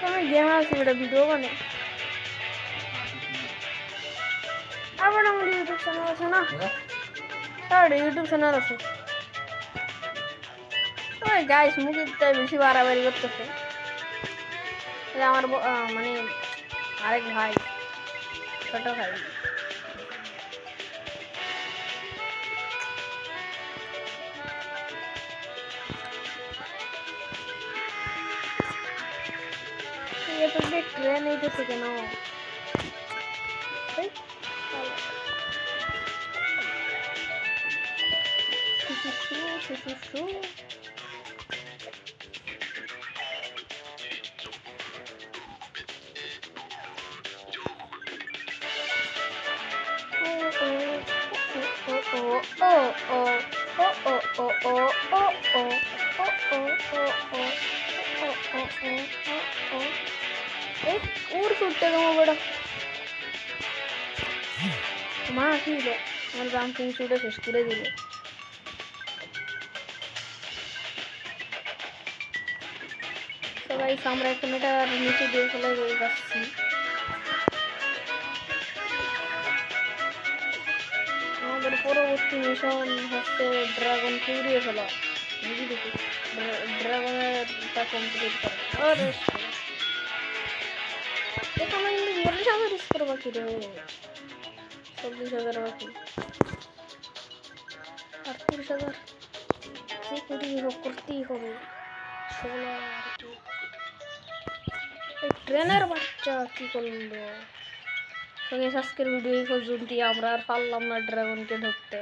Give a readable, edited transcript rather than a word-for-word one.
আমি গেম আছে বেটা ভিডিও বানাই আবার আমার ইউটিউব চ্যানেল আছে না আর ইউটিউব চ্যানেল আছে ওই গাইস মুখে বেশি বাড়াবাড়ি করতেছে আমার মানে আরেক ভাই ছোট ভাই ট্রেন এইতেছে কেন ऊर सुट्टे बड़ा মা কি হলো আমার জাম্পিং শুটে শেষ করে দিল সবাই আমরা এখন এটা নিচে দিয়ে ফেলে যাচ্ছি আমাদের পরবর্তী মিশন হচ্ছে ড্রাগন ফিরিয়ে ফেলা বুঝি দেখি ড্রাগনেরটা কমপ্লিট করা আরে এখানে কিন্তু 40,000 স্কোর বাকি রে 40,000 বাকি 38,000 যে করি হোক করতেই হবে ট্রেনের বাচ্চা কি করলো সঙ্গে আজকের ভিডিও পর্যন্ত আমরা আর পারলাম না ড্রাগনকে ধরতে